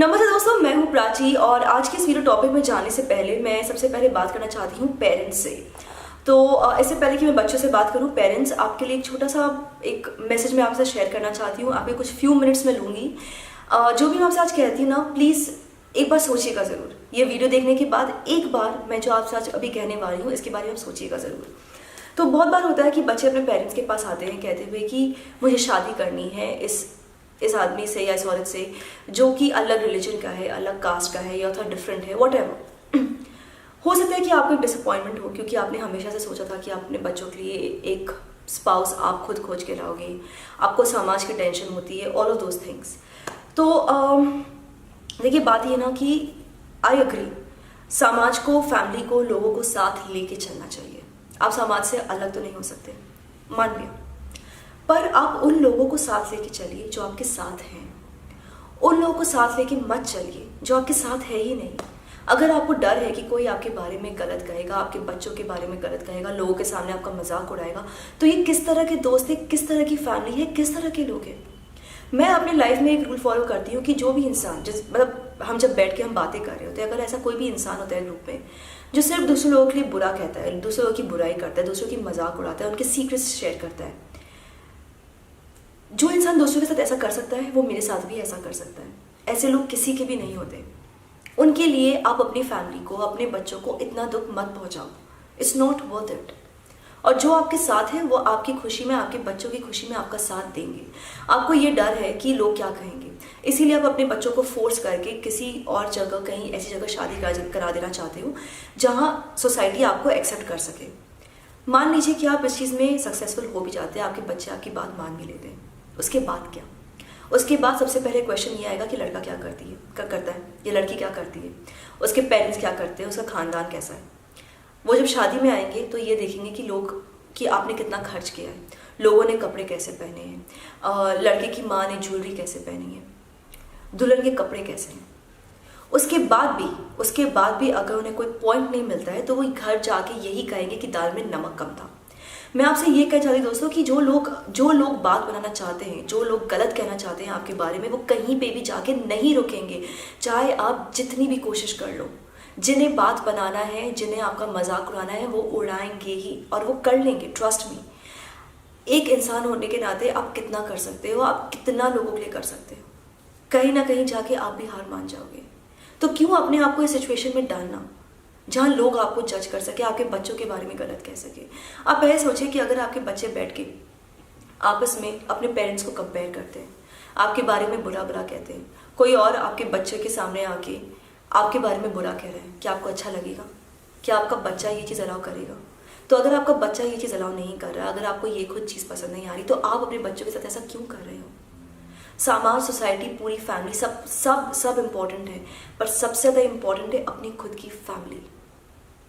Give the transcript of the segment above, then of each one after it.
नमस्ते दोस्तों, मैं हूं प्राची और आज के इस वीडियो टॉपिक में जाने से पहले मैं सबसे पहले बात करना चाहती हूं पेरेंट्स से। तो इससे पहले कि मैं बच्चों से बात करूं, पेरेंट्स आपके लिए एक छोटा सा एक मैसेज मैं आपसे शेयर करना चाहती हूं। आपके कुछ फ्यू मिनट्स में लूँगी। जो भी मैं आपसे आज कहती हूँ ना, प्लीज़ एक बार सोचिएगा ज़रूर। ये वीडियो देखने के बाद एक बार मैं जो आपसे आज अभी कहने वाली हूँ इसके बारे में आप सोचिएगा ज़रूर। तो बहुत बार होता है कि बच्चे अपने पेरेंट्स के पास आते हैं कहते हुए कि मुझे शादी करनी है इस आदमी से या इस औरत से जो कि अलग रिलीजन का है, अलग कास्ट का है या थोड़ा डिफरेंट है, व्हाटएवर। हो सकता है कि आपको एक डिसअपॉइंटमेंट हो क्योंकि आपने हमेशा से सोचा था कि अपने बच्चों के लिए एक स्पाउस आप खुद खोज के लाओगे, आपको समाज की टेंशन होती है, ऑल ऑफ दोज थिंग्स। तो देखिए, बात ये ना कि आई एग्री, समाज को, फैमिली को, लोगों को साथ लेके चलना चाहिए। आप समाज से अलग तो नहीं हो सकते, मान लिया, पर आप उन लोगों को साथ लेके चलिए जो आपके साथ हैं। उन लोगों को साथ लेके मत चलिए जो आपके साथ है ही नहीं। अगर आपको डर है कि कोई आपके बारे में गलत कहेगा, आपके बच्चों के बारे में गलत कहेगा, लोगों के सामने आपका मजाक उड़ाएगा, तो ये किस तरह के दोस्त है, किस तरह की फैमिली है, किस तरह के लोग हैं। मैं अपनी लाइफ में एक रूल फॉलो करती हूँ कि जो भी इंसान मतलब हम जब बैठ के हम बातें कर रहे होते हैं, अगर ऐसा कोई भी इंसान होता है ग्रुप में जो सिर्फ दूसरे लोगों के लिए बुरा कहता है, दूसरों की बुराई करता है, दूसरों की मजाक उड़ाता है, उनके सीक्रेट्स शेयर करता है, जो इंसान दूसरों के साथ ऐसा कर सकता है वो मेरे साथ भी ऐसा कर सकता है। ऐसे लोग किसी के भी नहीं होते। उनके लिए आप अपनी फैमिली को, अपने बच्चों को इतना दुख मत पहुंचाओ। It's not worth it. और जो आपके साथ है वो आपकी खुशी में, आपके बच्चों की खुशी में आपका साथ देंगे। आपको ये डर है कि लोग क्या कहेंगे, इसीलिए आप अपने बच्चों को फोर्स करके किसी और जगह, कहीं ऐसी जगह शादी करा देना चाहते हो जहाँ सोसाइटी आपको एक्सेप्ट कर सके। मान लीजिए कि आप इस चीज़ में सक्सेसफुल हो भी जाते हैं, आपके बच्चे आपकी बात मान भी लेते हैं, उसके बाद क्या? उसके बाद सबसे पहले क्वेश्चन ये आएगा कि लड़का क्या करता है, ये लड़की क्या करती है, उसके पेरेंट्स क्या करते हैं, उसका खानदान कैसा है। वो जब शादी में आएंगे तो ये देखेंगे कि आपने कितना खर्च किया है, लोगों ने कपड़े कैसे पहने हैं, लड़के की माँ ने ज्वेलरी कैसे पहनी है, दुल्हन के कपड़े कैसे हैं। उसके बाद भी अगर उन्हें कोई पॉइंट नहीं मिलता है तो वो घर जाके यही कहेंगे कि दाल में नमक कम था। मैं आपसे ये कहना चाहती हूँ दोस्तों कि जो लोग बात बनाना चाहते हैं, जो लोग गलत कहना चाहते हैं आपके बारे में, वो कहीं पे भी जाके नहीं रुकेंगे, चाहे आप जितनी भी कोशिश कर लो। जिन्हें बात बनाना है, जिन्हें आपका मजाक उड़ाना है, वो उड़ाएंगे ही और वो कर लेंगे, ट्रस्ट मी। एक इंसान होने के नाते आप कितना कर सकते हो, आप कितना लोगों के लिए कर सकते हो, कहीं ना कहीं जाके आप भी हार मान जाओगे। तो क्यों अपने आप को इस सिचुएशन में डालना जहाँ लोग आपको जज कर सके, आपके बच्चों के बारे में गलत कह सके। आप पहले सोचिए कि अगर आपके बच्चे बैठ के आपस में अपने पेरेंट्स को कंपेयर करते हैं, आपके बारे में बुरा कहते हैं, कोई और आपके बच्चे के सामने आके आपके बारे में बुरा कह रहे हैं, क्या आपको अच्छा लगेगा? क्या आपका बच्चा ये चीज़ अलाउ करेगा? तो अगर आपका बच्चा ये चीज़ अलाउ नहीं कर रहा, अगर आपको ये खुद चीज़ पसंद नहीं आ रही, तो आप अपने बच्चों के साथ ऐसा क्यों कर रहे हो? समाज, सोसाइटी, पूरी फैमिली, सब इम्पोर्टेंट है, पर सबसे ज़्यादा इम्पोर्टेंट है अपनी खुद की फैमिली,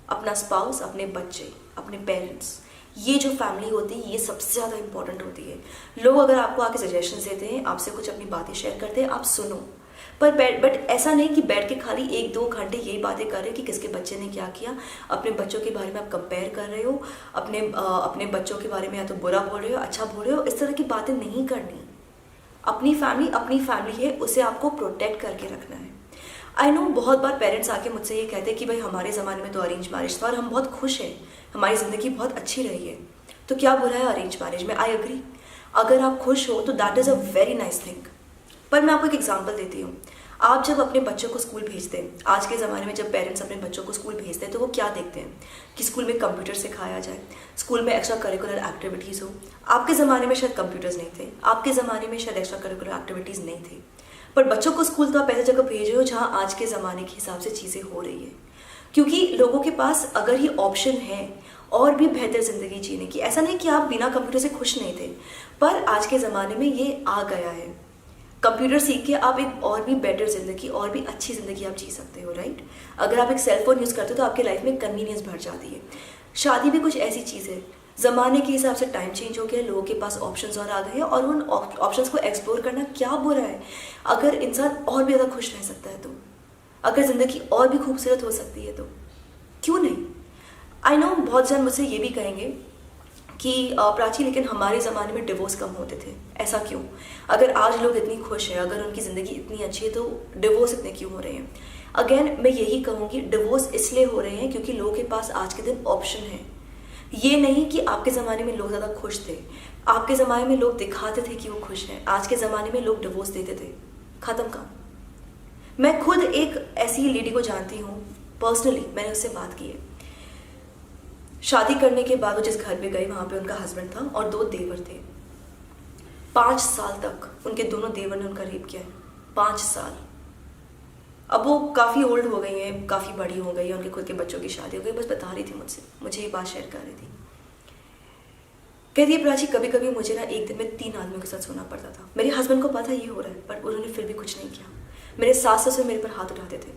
अपना स्पाउस, अपने बच्चे, अपने पेरेंट्स। ये जो फैमिली होती है ये सबसे ज़्यादा इंपॉर्टेंट होती है। लोग अगर आपको आके सजेशंस देते हैं, आपसे कुछ अपनी बातें शेयर करते हैं, आप सुनो, बट ऐसा नहीं कि बैठ के खाली 1-2 घंटे यही बातें कर रहे हो कि किसके बच्चे ने क्या किया। अपने बच्चों के बारे में आप कंपेयर कर रहे हो, अपने बच्चों के बारे में या तो बुरा बोल रहे हो, अच्छा बोल रहे हो। इस तरह की बातें नहीं करनी। अपनी फैमिली है, उसे आपको प्रोटेक्ट करके रखना है। आई नो, बहुत बार पेरेंट्स आके मुझसे ये कहते हैं कि भाई हमारे ज़माने में तो अरेंज मैरिज था और हम बहुत खुश हैं, हमारी ज़िंदगी बहुत अच्छी रही है, तो क्या बुरा है अरेंज मैरिज में? आई एग्री, अगर आप खुश हो तो that is a very nice thing. पर मैं आपको एक एग्जांपल देती हूँ। आप जब अपने बच्चों को स्कूल भेजते हैं, आज के ज़माने में जब पेरेंट्स अपने बच्चों को स्कूल भेजते हैं तो वो क्या देखते हैं कि स्कूल में कंप्यूटर सिखाया जाए, स्कूल में एक्स्ट्रा करिकुलर एक्टिविटीज़ हो। आपके ज़माने में शायद कंप्यूटर्स नहीं थे, आपके ज़माने में शायद एक्स्ट्रा करिकुलर एक्टिविटीज़ नहीं थी, पर बच्चों को स्कूल तो आप ऐसी जगह भेज रहे हो जहाँ आज के ज़माने के हिसाब से चीज़ें हो रही है। क्योंकि लोगों के पास अगर ये ऑप्शन है और भी बेहतर ज़िंदगी जीने की, ऐसा नहीं कि आप बिना कंप्यूटर से खुश नहीं थे, पर आज के ज़माने में ये आ गया है। कंप्यूटर सीख के आप एक और भी बेटर ज़िंदगी, और भी अच्छी ज़िंदगी आप जी सकते हो, राइट? अगर आप एक सेलफोन यूज़ करते हो तो आपकी लाइफ में कन्वीनियंस बढ़ जाती है। शादी भी कुछ ऐसी चीज़ है, ज़माने के हिसाब से टाइम चेंज हो गया, लोगों के पास ऑप्शंस और आ गए हैं, और उन ऑप्शंस को एक्सप्लोर करना क्या बुरा है? अगर इंसान और भी ज़्यादा खुश रह सकता है तो, अगर ज़िंदगी और भी खूबसूरत हो सकती है तो क्यों नहीं? आई नो, बहुत जन मुझसे ये भी कहेंगे कि प्राची लेकिन हमारे ज़माने में डिवोर्स कम होते थे, ऐसा क्यों? अगर आज लोग इतनी खुश हैं, अगर उनकी ज़िंदगी इतनी अच्छी है, तो डिवोर्स इतने क्यों हो रहे हैं? अगेन मैं यही कहूँगी, डिवोर्स इसलिए हो रहे हैं क्योंकि लोगों के पास आज के दिन ऑप्शन है। ये नहीं कि आपके ज़माने में लोग ज़्यादा खुश थे, आपके ज़माने में लोग दिखाते थे कि वो खुश हैं, आज के ज़माने में लोग डिवोर्स देते थे, ख़त्म काम। मैं खुद एक ऐसी लेडी को जानती हूँ, पर्सनली मैंने उससे बात की है। शादी करने के बाद वो जिस घर पे गई, वहाँ पे उनका हस्बैंड था और 2 देवर थे। 5 साल तक उनके दोनों देवर ने उनका रेप किया है, 5 साल। अब वो काफ़ी ओल्ड हो गई हैं, काफ़ी बड़ी हो गई है, उनके खुद के बच्चों की शादी हो गई। बस बता रही थी मुझे ये बात शेयर कर रही थी। कहती है प्राची, कभी कभी मुझे ना एक दिन में 3 आदमियों के साथ सोना पड़ता था। मेरे हस्बैंड को पता ये हो रहा है, पर उन्होंने फिर भी कुछ नहीं किया। मेरे सास ससुर मेरे पर हाथ उठाते थे।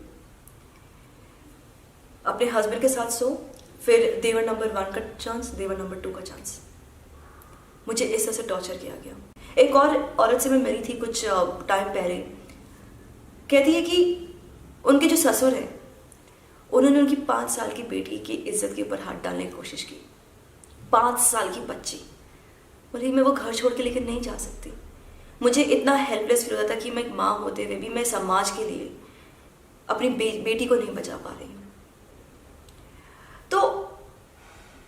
अपने हस्बैंड के साथ सो, फिर देवर नंबर 1 का चांस, देवर नंबर 2 का चांस। मुझे इस तरह से टॉर्चर किया गया। एक और औरत से मैं मिली थी कुछ टाइम पहले। कहती है कि उनके जो ससुर हैं, उन्होंने उनकी 5 साल की बेटी की इज्जत के ऊपर हाथ डालने की कोशिश की। 5 साल की बच्ची, बोली मैं वो घर छोड़ के लेकर नहीं जा सकती। मुझे इतना हेल्पलेस फील होता था कि मैं एक माँ होते हुए भी मैं समाज के लिए अपनी बेटी को नहीं बचा पा रही हूँ। तो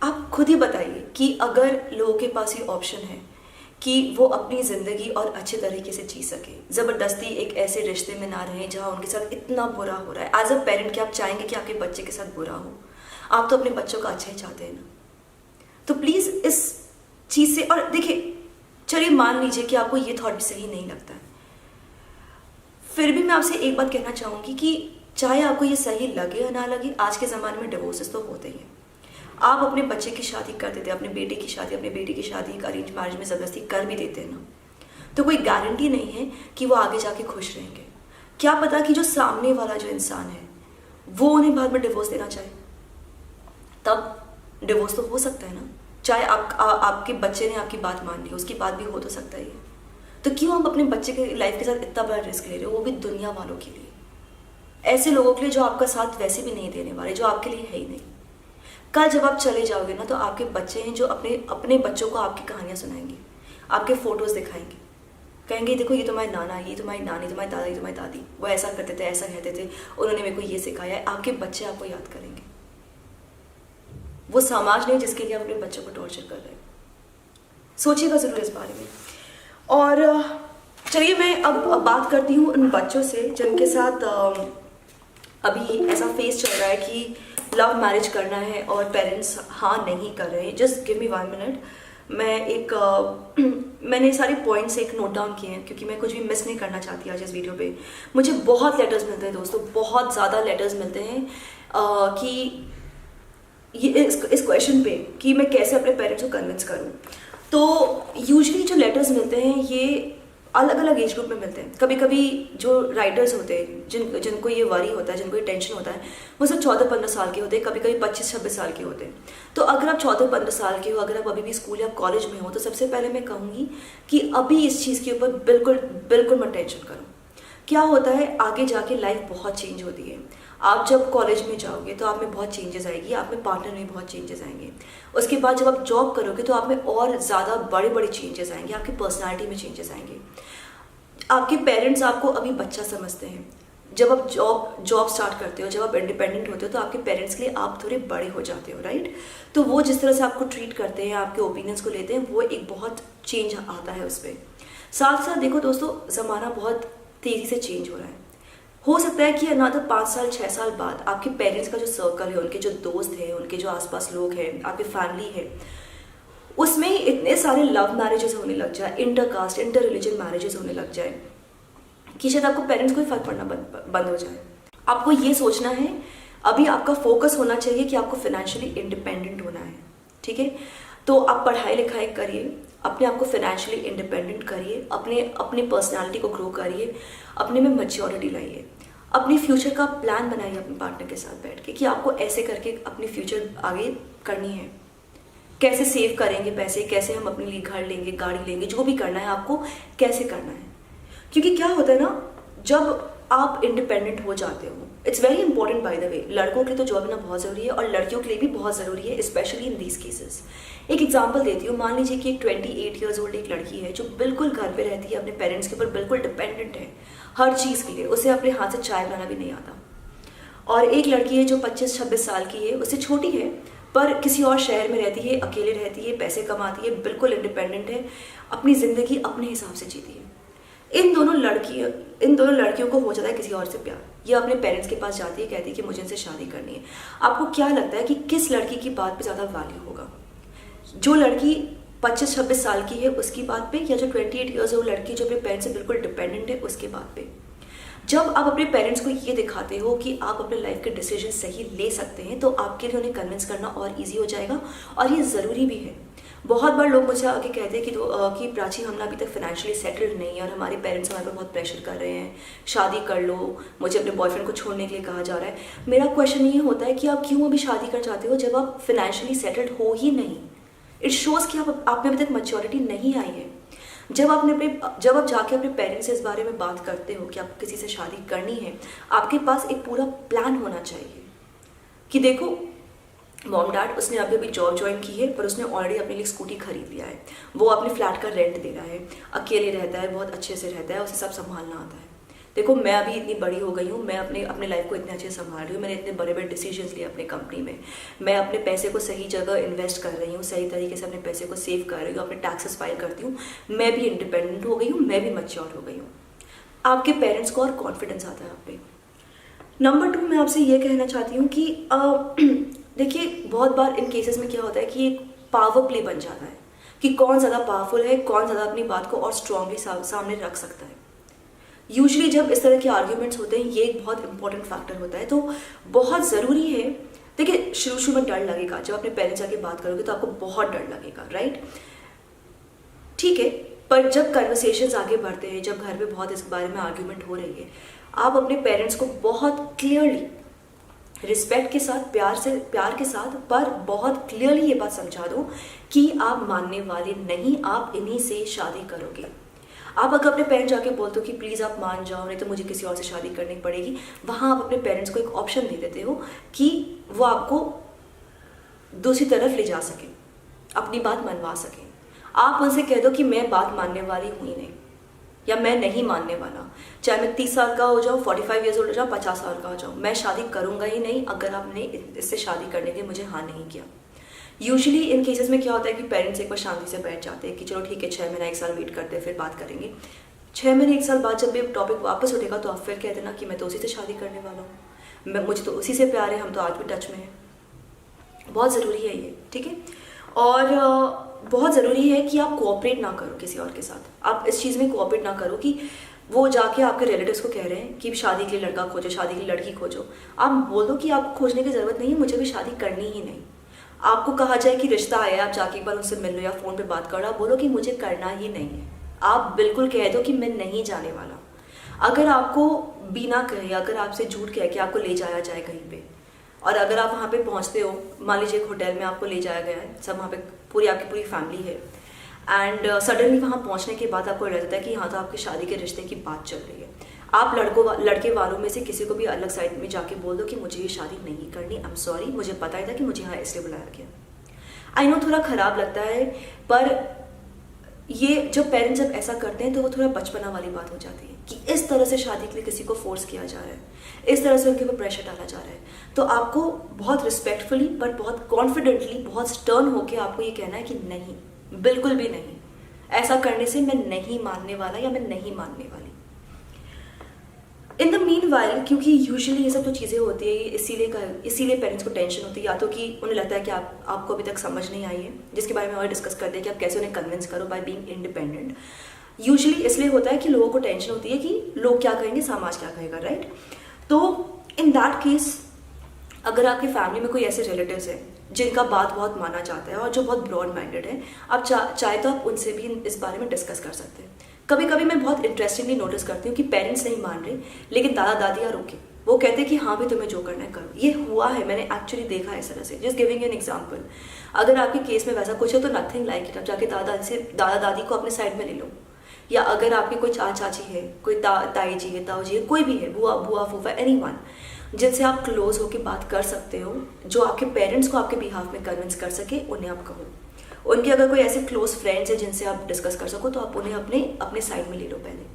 आप खुद ही बताइए कि अगर लोगों के पास ये ऑप्शन है कि वो अपनी ज़िंदगी और अच्छे तरीके से जी सके, ज़बरदस्ती एक ऐसे रिश्ते में ना रहें जहाँ उनके साथ इतना बुरा हो रहा है। एज अ पेरेंट क्या आप चाहेंगे कि आपके बच्चे के साथ बुरा हो? आप तो अपने बच्चों का अच्छा ही चाहते हैं ना। तो प्लीज़ इस चीज़ से, और देखिए चलिए मान लीजिए कि आपको ये थॉट भी सही नहीं लगता है, फिर भी मैं आपसे एक बात कहना चाहूँगी कि चाहे आपको ये सही लगे या ना लगे, आज के ज़माने में डिवोर्सेस तो होते ही हैं। आप अपने बच्चे की शादी कर देते हैं, अपने बेटे की शादी, अपने बेटी की शादी एक अरेंज मैरिज में ज़बरदस्ती कर भी देते हैं ना, तो कोई गारंटी नहीं है कि वो आगे जाके खुश रहेंगे। क्या पता कि जो सामने वाला जो इंसान है वो उन्हें बाद में डिवोर्स देना चाहे, तब डिवोर्स तो हो सकता है ना। चाहे आपके बच्चे ने आपकी बात मान ली, उसकी बात भी हो तो सकता ही है। तो क्यों आप अपने बच्चे के लाइफ के साथ इतना बड़ा रिस्क ले रहे हो, वो भी दुनिया वालों के लिए, ऐसे लोगों के लिए जो आपका साथ वैसे भी नहीं देने वाले, जो आपके लिए है ही नहीं। कल जब आप चले जाओगे ना, तो आपके बच्चे हैं जो अपने बच्चों को आपकी कहानियां सुनाएंगे, आपके फोटोज दिखाएंगे, कहेंगे देखो ये तुम्हारे नाना, ये तुम्हारी नानी, तुम्हारी दादा, ये तुम्हारी दादी, वो ऐसा करते थे, ऐसा कहते थे, उन्होंने मेरे को ये सिखाया है। आपके बच्चे आपको याद करेंगे। वो समाज नहीं जिसके लिए आप अपने बच्चों को टॉर्चर कर रहे हैं। सोचिएगा ज़रूर इस बारे में। और चलिए मैं अब बात करती हूँ उन बच्चों से जिनके साथ अभी ऐसा फेस चल रहा है कि लव मैरिज करना है और पेरेंट्स हाँ नहीं कर रहे हैं। Just give me 1 minute. मैंने सारे पॉइंट्स एक नोट डाउन किए हैं क्योंकि मैं कुछ भी मिस नहीं करना चाहती आज इस वीडियो पे। मुझे बहुत लेटर्स मिलते हैं दोस्तों, बहुत ज़्यादा लेटर्स मिलते हैं कि ये इस क्वेश्चन पे कि मैं कैसे अपने पेरेंट्स को कन्विंस करूं। तो यूजुअली जो लेटर्स मिलते हैं ये अलग अलग एज ग्रुप में मिलते हैं। कभी कभी जो राइटर्स होते हैं जिनको ये वरी होता है, जिनको ये टेंशन होता है, वो सब 14-15 साल के होते हैं, कभी कभी 25-26 साल के होते हैं। तो अगर आप 14-15 साल के हो, अगर आप अभी भी स्कूल या कॉलेज में हो, तो सबसे पहले मैं कहूँगी कि अभी इस चीज़ के ऊपर बिल्कुल मत टेंशन करो। क्या होता है, आगे जाके लाइफ बहुत चेंज होती है। आप जब कॉलेज में जाओगे तो आप में बहुत चेंजेस आएगी, आप में पार्टनर में बहुत चेंजेस आएंगे। उसके बाद जब आप जॉब करोगे तो आप में और ज़्यादा बड़े चेंजेस आएंगे, आपकी पर्सनालिटी में चेंजेस आएंगे। आपके पेरेंट्स आपको अभी बच्चा समझते हैं। जब आप जॉब स्टार्ट करते हो, जब आप इंडिपेंडेंट होते हो, तो आपके पेरेंट्स के लिए आप थोड़े बड़े हो जाते हो, राइट। तो वो जिस तरह से आपको ट्रीट करते हैं, आपके ओपिनियंस को लेते हैं, वो एक बहुत चेंज आता है उस पर। साथ साथ देखो दोस्तों, ज़माना बहुत तेज़ी से चेंज हो रहा है। हो सकता है कि अनादर 5 साल 6 साल बाद आपके पेरेंट्स का जो सर्कल है, उनके जो दोस्त हैं, उनके जो आसपास लोग हैं, आपकी फैमिली है, उसमें इतने सारे लव मैरिजेस होने लग जाए, inter caste inter religion marriages होने लग जाए कि शायद आपको पेरेंट्स को ही फर्क पड़ना बंद हो जाए। आपको ये सोचना है, अभी आपका फोकस होना चाहिए कि आपको फाइनेंशियली इंडिपेंडेंट होना है, ठीक है। तो आप पढ़ाई लिखाई करिए, अपने आप को फाइनेंशियली इंडिपेंडेंट करिए, अपनी पर्सनालिटी को ग्रो करिए, अपने में मैच्योरिटी लाइए, अपने फ्यूचर का प्लान बनाइए अपने पार्टनर के साथ बैठ के कि आपको ऐसे करके अपनी फ्यूचर आगे करनी है। कैसे सेव करेंगे पैसे, कैसे हम अपने लिए घर लेंगे, गाड़ी लेंगे, जो भी करना है आपको कैसे करना है। क्योंकि क्या होता है ना, जब आप इंडिपेंडेंट हो जाते हो it's very important by the way. लड़कों के लिए तो जॉब लेना बहुत ज़रूरी है और लड़कियों के लिए भी बहुत ज़रूरी है, स्पेशली इन दीज केसेस। एक एग्जांपल देती हूँ। मान लीजिए कि एक 28 ईयर्स ओल्ड एक लड़की है जो बिल्कुल घर पे रहती है, अपने पेरेंट्स के ऊपर बिल्कुल डिपेंडेंट है हर चीज़ के लिए, उसे अपने हाथ से चाय बनाना भी नहीं आता। और एक लड़की है जो 25-26 साल की है, उससे छोटी है पर किसी और शहर में रहती है, अकेले रहती है, पैसे कमाती है, बिल्कुल इंडिपेंडेंट है, अपनी ज़िंदगी अपने हिसाब से जीती है। इन दोनों लड़कियों को हो जाता है किसी और से प्यार। ये अपने पेरेंट्स के पास जाती है, कहती है कि मुझे इनसे शादी करनी है। आपको क्या लगता है कि किस लड़की की बात पे ज़्यादा वैल्यू होगा? जो लड़की 25-26 साल की है उसकी बात पे, या जो 28 ईयर्स ओल्ड लड़की जो अपने पेरेंट्स से बिल्कुल डिपेंडेंट है उसके बात पे? जब आप अपने पेरेंट्स को ये दिखाते हो कि आप अपने लाइफ के डिसीजन सही ले सकते हैं, तो आपके लिए उन्हें कन्विंस करना और ईजी हो जाएगा, और ये ज़रूरी भी है। बहुत बार लोग मुझे आके कहते हैं कि प्राची, हम ना अभी तक फाइनेंशियली सेटल्ड नहीं है और हमारे पेरेंट्स हमारे पर बहुत प्रेशर कर रहे हैं, शादी कर लो, मुझे अपने बॉयफ्रेंड को छोड़ने के लिए कहा जा रहा है। मेरा क्वेश्चन ये होता है कि आप क्यों अभी शादी कर चाहते हो जब आप फाइनेंशियली सेटल्ड हो ही नहीं? इट शोज़ कि आप में अभी तक मैच्योरिटी नहीं आई है। जब आप जाके अपने पेरेंट्स से इस बारे में बात करते हो कि आपको किसी से शादी करनी है, आपके पास एक पूरा प्लान होना चाहिए कि देखो मॉम डैड, उसने अभी अभी जॉब ज्वाइन की है पर उसने ऑलरेडी अपने लिए स्कूटी खरीद लिया है, वो अपने फ्लैट का रेंट दे रहा है, अकेले रहता है, बहुत अच्छे से रहता है, उसे सब संभालना आता है। देखो मैं अभी इतनी बड़ी हो गई हूँ, मैं अपने लाइफ को इतने अच्छे से संभाल रही हूँ, मैंने इतने बड़े बड़े डिसीजंस लिए अपने कंपनी में, मैं अपने पैसे को सही जगह इन्वेस्ट कर रही हूँ, सही तरीके से अपने पैसे को सेव कर रही हूँ, अपने टैक्सेस फाइल करती हूँ, मैं भी इंडिपेंडेंट हो गई हूँ, मैं भी मैच्योर हो गई हूँ। आपके पेरेंट्स को और कॉन्फिडेंस आता है आप पे। नंबर 2, मैं आपसे ये कहना चाहती हूँ कि देखिए बहुत बार इन केसेस में क्या होता है कि एक पावर प्ले बन जाता है कि कौन ज़्यादा पावरफुल है, कौन ज़्यादा अपनी बात को और स्ट्रांगली सामने रख सकता है। यूजुअली जब इस तरह के आर्ग्यूमेंट्स होते हैं, ये एक बहुत इंपॉर्टेंट फैक्टर होता है। तो बहुत ज़रूरी है, देखिए शुरू में डर लगेगा, जब अपने पेरेंट्स आके बात करोगे तो आपको बहुत डर लगेगा, राइट? ठीक है, पर जब कन्वर्सेशंस आगे बढ़ते हैं, जब घर पे बहुत इस बारे में आर्ग्यूमेंट हो रही है, आप अपने पेरेंट्स को बहुत क्लियरली, रिस्पेक्ट के साथ, प्यार के साथ, पर बहुत क्लियरली ये बात समझा दो कि आप मानने वाले नहीं, आप इन्हीं से शादी करोगे। आप अगर अपने पेरेंट्स जाके बोलते हो कि प्लीज़ आप मान जाओ, नहीं तो मुझे किसी और से शादी करनी पड़ेगी, वहाँ आप अपने पेरेंट्स को एक ऑप्शन दे देते हो कि वो आपको दूसरी तरफ ले जा सके, अपनी बात मनवा सके। आप उनसे कह दो कि मैं बात मानने वाली हूँ ही नहीं, या मैं नहीं मानने वाला, चाहे मैं 30 साल का हो जाऊँ, 45 ईयर्स ओल्ड हो जाऊँ, 50 साल का हो जाऊँ, मैं शादी करूँगा ही नहीं अगर आपने इससे शादी करने के लिए मुझे हाँ नहीं किया। यूजुअली इन केसेस में क्या होता है कि पेरेंट्स एक बार शांति से बैठ जाते हैं कि चलो ठीक है, 6 महीना 1 साल वेट करते हैं, फिर बात करेंगे। 6 महीने 1 साल बाद जब ये टॉपिक वापस उठेगा तो आप फिर कह देना कि मैं तो उसी से शादी करने वाला हूँ, मुझे तो उसी से प्यार है, हम तो आज भी टच में हैं। बहुत ज़रूरी है ये, ठीक है? और बहुत ज़रूरी है कि आप कोऑपरेट ना करो किसी और के साथ। आप इस चीज़ में कोऑपरेट ना करो कि वो जाके आपके रिलेटिव्स को कह रहे हैं कि शादी के लिए लड़का खोजो, शादी के लिए लड़की खोजो। आप बोल दो कि आपको खोजने की ज़रूरत नहीं है, मुझे भी शादी करनी ही नहीं। आपको कहा जाए कि रिश्ता आया, आप जाके एक बार उनसे मिल लो या फ़ोन पे बात करो, आप बोलो कि मुझे करना ही नहीं है। आप बिल्कुल कह दो कि मैं नहीं जाने वाला। अगर आपको बिना कहे, अगर आपसे झूठ कह के आपको ले जाया जाए कहीं पे, और अगर आप वहाँ पे पहुँचते हो, मान लीजिए एक होटल में आपको ले जाया गया है, सब वहाँ पे आपकी पूरी फैमिली है, एंड सडनली वहाँ पहुँचने के बाद आपको लगता है कि यहाँ तो आपकी शादी के रिश्ते की बात चल रही है। आप लड़के वालों में से किसी को भी अलग साइड में जाके बोल दो कि मुझे ये शादी नहीं करनी, आई एम सॉरी, मुझे पता ही था कि मुझे यहाँ इसलिए बुलाया गया। आई नो थोड़ा ख़राब लगता है, पर ये जब पेरेंट्स जब ऐसा करते हैं तो वो थोड़ा बचपना वाली बात हो जाती है कि इस तरह से शादी के लिए किसी को फोर्स किया जा रहा है, इस तरह से उनके ऊपर प्रेशर डाला जा रहा है। तो आपको बहुत रिस्पेक्टफुली बट बहुत कॉन्फिडेंटली, बहुत स्टर्न होकर आपको ये कहना है कि नहीं, बिल्कुल भी नहीं, ऐसा करने से मैं नहीं मानने वाला या मैं नहीं मानने वाली। इन द मीन वाइल, क्योंकि यूजुअली ये सब जो चीज़ें होती है इसीलिए पेरेंट्स को टेंशन होती है, या तो कि उन्हें लगता है कि आपको अभी तक समझ नहीं आई है, जिसके बारे में और डिस्कस करते हैं कि आप कैसे उन्हें कन्विंस करो बाय बीइंग इंडिपेंडेंट। यूजुअली इसलिए होता है कि लोगों को टेंशन होती है कि लोग क्या कहेंगे, समाज क्या कहेगा, राइट? तो इन दैट केस, अगर आपकी फैमिली में कोई ऐसे रिलेटिव्स हैं जिनका बात बहुत माना जाता है और जो बहुत ब्रॉड माइंडेड है, आप चाहे तो आप उनसे भी इस बारे में डिस्कस कर सकते हैं। कभी कभी मैं बहुत इंटरेस्टिंगली नोटिस करती हूँ कि पेरेंट्स नहीं मान रहे, लेकिन दादा दादियाँ रोके, वो कहते हैं कि हाँ भी तुम्हें जो करना है करो। ये हुआ है, मैंने एक्चुअली देखा है इस तरह से। जस्ट गिविंग एन एग्जाम्पल, अगर आपके केस में वैसा कुछ है तो नथिंग लाइक इट, आप जाके दादा दादी को अपने साइड में ले लो, या अगर आपके कोई चाची है, कोई ताई जी है, ताऊ जी है, कोई भी है, बुआ बुआ फूफा, एनीवन जिनसे आप क्लोज होकर बात कर सकते हो, जो आपके पेरेंट्स को आपके बिहाफ में कन्विंस कर सके, उन्हें आप कहो। उनके अगर कोई ऐसे क्लोज फ्रेंड्स हैं जिनसे आप डिस्कस कर सको तो आप उन्हें अपने साइड में ले लो पहले,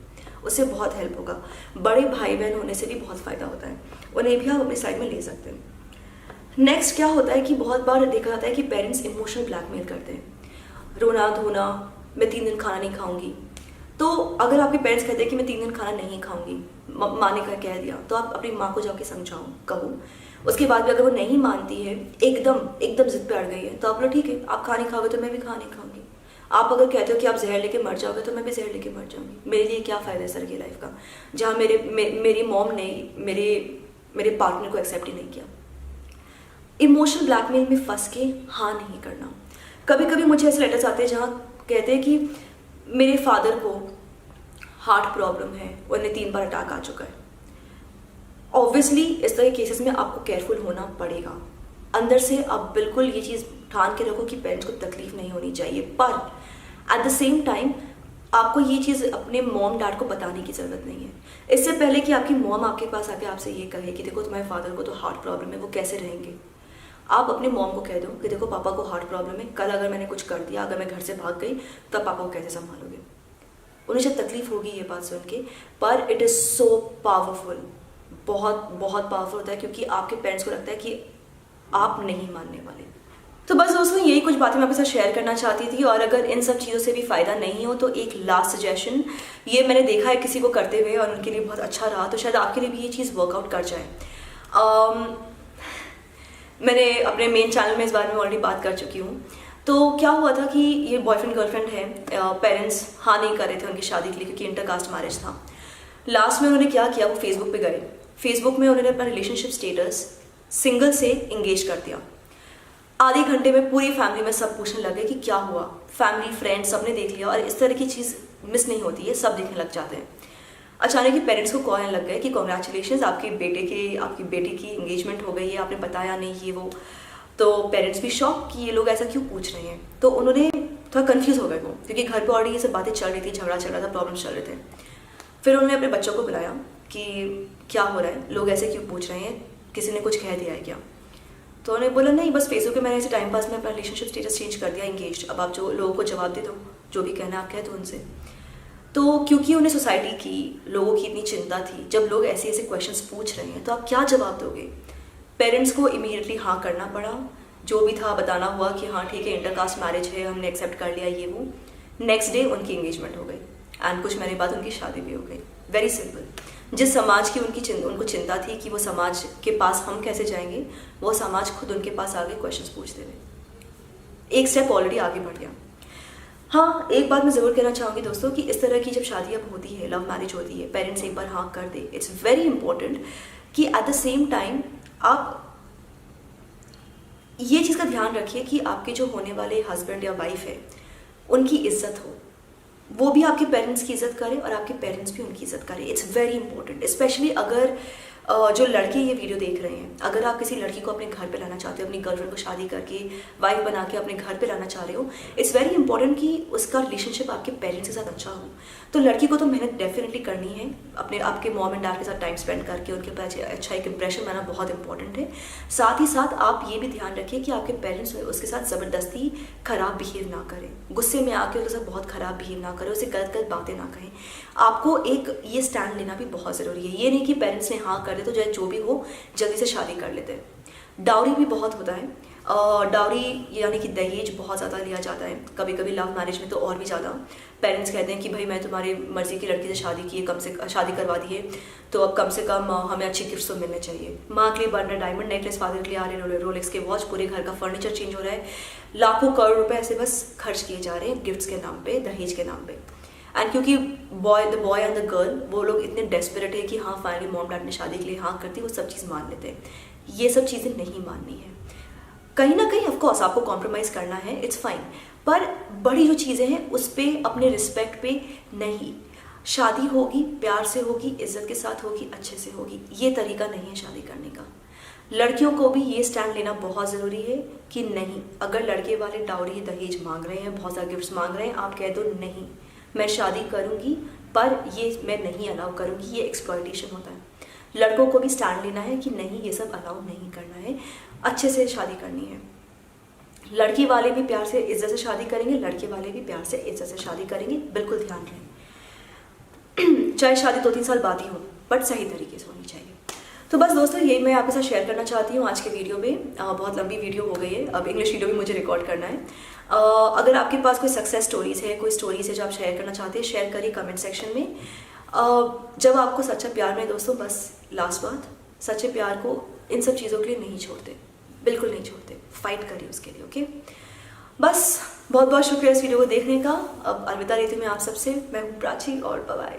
उससे बहुत हेल्प होगा। बड़े भाई बहन होने से भी बहुत फ़ायदा होता है, उन्हें भी आप अपने साइड में ले सकते हैं। नेक्स्ट क्या होता है कि बहुत बार देखा जाता है कि पेरेंट्स इमोशनल ब्लैकमेल करते हैं, रोना धोना, मैं 3 दिन खाना नहीं खाऊंगी। तो अगर आपके पेरेंट्स कहते हैं कि मैं 3 दिन खाना नहीं खाऊंगी, माँ ने कह दिया, तो आप अपनी माँ को जाके समझाओ, कहो। उसके बाद भी अगर वो नहीं मानती है, एकदम जिद पे अड़ गई है, तो आप बोलो ठीक है, आप खाने खाओगे तो मैं भी खाने खाऊंगी। आप अगर कहते हो कि आप जहर लेके मर जाओगे तो मैं भी जहर लेके मर जाऊंगी। मेरे लिए क्या फ़ायदा है सर की लाइफ का, जहाँ मेरी मॉम ने मेरे पार्टनर को एक्सेप्ट ही नहीं किया। इमोशनल ब्लैकमेल में फंस के हाँ नहीं करना। कभी कभी मुझे ऐसे लेटर्स आते हैं जहाँ कहते हैं कि मेरे फादर को हार्ट प्रॉब्लम है, उन्हें 3 बार अटैक आ चुका है। ऑब्वियसली इस तरह के केसेस में आपको केयरफुल होना पड़ेगा। अंदर से आप बिल्कुल ये चीज़ ठान के रखो कि पेरेंट्स को तकलीफ नहीं होनी चाहिए, पर एट द सेम टाइम आपको ये चीज़ अपने मॉम डैड को बताने की ज़रूरत नहीं है। इससे पहले कि आपकी मॉम आपके पास आके आपसे ये कहे कि देखो तुम्हारे फादर को तो हार्ट प्रॉब्लम है, वो कैसे रहेंगे, आप अपने मॉम को कह दो कि देखो पापा को हार्ट प्रॉब्लम है, कल अगर मैंने कुछ कर दिया, अगर मैं घर से भाग गई, तब पापा को कैसे संभालोगे। उन्हें शायद तकलीफ होगी ये बात सुन के, पर इट इज़ सो पावरफुल, बहुत बहुत पावरफुल होता है, क्योंकि आपके पेरेंट्स को लगता है कि आप नहीं मानने वाले। तो बस दोस्तों यही कुछ बातें मैं आपके साथ शेयर करना चाहती थी। और अगर इन सब चीज़ों से भी फ़ायदा नहीं हो तो एक लास्ट सजेशन, ये मैंने देखा है किसी को करते हुए और उनके लिए बहुत अच्छा रहा, तो शायद आपके लिए भी ये चीज़ वर्कआउट कर जाए। मैंने अपने मेन चैनल में इस बारे में ऑलरेडी बात कर चुकी हूँ। तो क्या हुआ था कि ये बॉयफ्रेंड गर्लफ्रेंड है, पेरेंट्स हाँ नहीं कर रहे थे उनकी शादी के लिए क्योंकि इंटरकास्ट मैरिज था। लास्ट में उन्होंने क्या किया, वो फेसबुक पे गए, फेसबुक में उन्होंने अपना रिलेशनशिप स्टेटस सिंगल से इंगेज कर दिया। आधे घंटे में पूरी फैमिली में सब पूछने लगे कि क्या हुआ, फैमिली फ्रेंड्स सबने देख लिया, और इस तरह की चीज़ मिस नहीं होती है, सब देखने लग जाते हैं। अचानक ही पेरेंट्स को कॉल लग गए कि कॉन्ग्रेचुलेशन, आपकी बेटी की एंगेजमेंट हो गई है, आपने बताया नहीं, ये वो। तो पेरेंट्स भी शॉक कि ये लोग ऐसा क्यों पूछ रहे हैं। तो उन्होंने थोड़ा कंफ्यूज हो गए वो, क्योंकि घर पे ऑलरेडी ये सब बातें चल रही थी, झगड़ा चल रहा था, प्रॉब्लम चल रहे थे। फिर उन्होंने अपने बच्चों को बुलाया कि क्या हो रहा है, लोग ऐसे क्यों पूछ रहे हैं, किसी ने कुछ कह दिया है क्या। तो उन्होंने बोला नहीं, बस फेसबुक पे मैंने ऐसे टाइम पास में अपना रिलेशनशिप स्टेटस चेंज कर दिया, इंगेज। अब आप जो लोगों को जवाब दे दो, जो भी कहना आप कह दो उनसे। तो क्योंकि उन्हें सोसाइटी की, लोगों की इतनी चिंता थी, जब लोग ऐसे ऐसे क्वेश्चंस पूछ रहे हैं तो आप क्या जवाब दोगे। पेरेंट्स को इमीडिएटली हाँ करना पड़ा, जो भी था बताना हुआ कि हाँ ठीक है, इंटरकास्ट मैरिज है, हमने एक्सेप्ट कर लिया, ये वो। नेक्स्ट डे उनकी एंगेजमेंट हो गई एंड कुछ महीने बाद उनकी शादी भी हो गई। Very simple. जिस समाज की उनको चिंता थी कि वो समाज के पास हम कैसे जाएंगे, वो समाज खुद उनके पास आगे क्वेश्चंस पूछते हुए एक स्टेप ऑलरेडी आगे बढ़ गया। हाँ, एक बात मैं ज़रूर कहना चाहूँगी दोस्तों कि इस तरह की जब शादी अब होती है, लव मैरिज होती है, पेरेंट्स एक बार हाँ कर दे, इट्स वेरी इंपॉर्टेंट कि एट द सेम टाइम आप ये चीज़ का ध्यान रखिए कि आपके जो होने वाले हस्बैंड या वाइफ है, उनकी इज्जत हो, वो भी आपके पेरेंट्स की इज्जत करें और आपके पेरेंट्स भी उनकी इज्जत करें। इट्स वेरी इंपॉर्टेंट, स्पेशली अगर जो लड़के ये वीडियो देख रहे हैं, अगर आप किसी लड़की को अपने घर पे लाना चाहते हो, अपनी गर्लफ्रेंड को शादी करके वाइफ बना के अपने घर पे लाना चाह रहे हो, इट्स वेरी इंपॉर्टेंट कि उसका रिलेशनशिप आपके पेरेंट्स के साथ अच्छा हो। तो लड़की को तो मेहनत डेफिनेटली करनी है, अपने आपके मॉम एंड डैड के साथ टाइम स्पेंड करके उनके पास अच्छा एक इंप्रेशन बनाना बहुत इंपॉर्टेंट है। साथ ही साथ आप ये भी ध्यान रखिए कि आपके पेरेंट्स उसके साथ ज़बरदस्ती खराब बिहेव ना करें, गुस्से में आके उसके साथ बहुत खराब बिहेव ना करें, उसे गलत गलत बातें ना कहें। आपको एक ये स्टैंड लेना भी बहुत ज़रूरी है। ये नहीं कि पेरेंट्स ने हाँ कर दे तो चाहे जो भी हो जल्दी से शादी कर लेते हैं। डाउरी भी बहुत होता है, डाउरी यानी कि दहेज बहुत ज़्यादा लिया जाता है, कभी कभी लव मैरिज में तो और भी ज़्यादा। पेरेंट्स कहते हैं कि भाई मैं तुम्हारी मर्जी की लड़की से शादी करवा दी है, तो अब कम से कम हमें अच्छी गिफ्ट्स तो मिलने चाहिए। माँ के लिए बन रहा डायमंड नेकलेस, फादर के लिए आ रहे रोलेक्स के वॉच, पूरे घर का फर्नीचर चेंज हो रहा है, लाखों करोड़ रुपए ऐसे बस खर्च किए जा रहे हैं गिफ्ट्स के नाम पे, दहेज के नाम पे। एंड क्योंकि the boy and the girl, वो लोग इतने डेस्परेट है कि हाँ फाइनली मॉम डैड ने शादी के लिए हाँ करती, वो सब चीज़ मान लेते हैं। ये सब चीज़ें नहीं माननी है, कहीं ना कहीं ऑफकोर्स आपको कॉम्प्रोमाइज़ करना है, इट्स फाइन, पर बड़ी जो चीज़ें हैं उस पर, अपने रिस्पेक्ट पे नहीं। शादी होगी प्यार से होगी, इज्जत के साथ होगी, अच्छे से होगी, ये तरीका नहीं है शादी करने का। लड़कियों को भी ये स्टैंड लेना बहुत ज़रूरी है कि नहीं, अगर लड़के वाले डाउरी दहेज मांग रहे हैं, बहुत सारे गिफ्ट्स मांग रहे हैं, आप कह दो नहीं, मैं शादी करूँगी पर ये मैं नहीं अलाउ करूँगी, ये एक्सप्लॉयटेशन होता है। लड़कों को भी स्टैंड लेना है कि नहीं, ये सब अलाउ नहीं करना है, अच्छे से शादी करनी है। लड़की वाले भी प्यार से इज्जत से शादी करेंगे, लड़के वाले भी प्यार से इज्जत से शादी करेंगे, बिल्कुल ध्यान रहे। चाहे शादी 2-3 साल बाद ही हो, बट सही तरीके से होनी चाहिए। तो बस दोस्तों, यही मैं आपके साथ शेयर करना चाहती हूँ आज के वीडियो में। बहुत लंबी वीडियो हो गई है, अब इंग्लिश वीडियो भी मुझे रिकॉर्ड करना है। अगर आपके पास कोई सक्सेस स्टोरीज है, कोई स्टोरीज है जो आप शेयर करना चाहते हैं, शेयर करिए कमेंट सेक्शन में। जब आपको सच्चा प्यार मिले दोस्तों, बस लास्ट बात, सच्चे प्यार को इन सब चीज़ों के लिए नहीं छोड़ते, बिल्कुल नहीं छोड़ते, फाइट करिए उसके लिए। ओके, बस बहुत बहुत शुक्रिया इस वीडियो को देखने का। अब अलविदा लेती हूँ मैं आप सबसे। मैं हूँ प्राची और बाय बाय।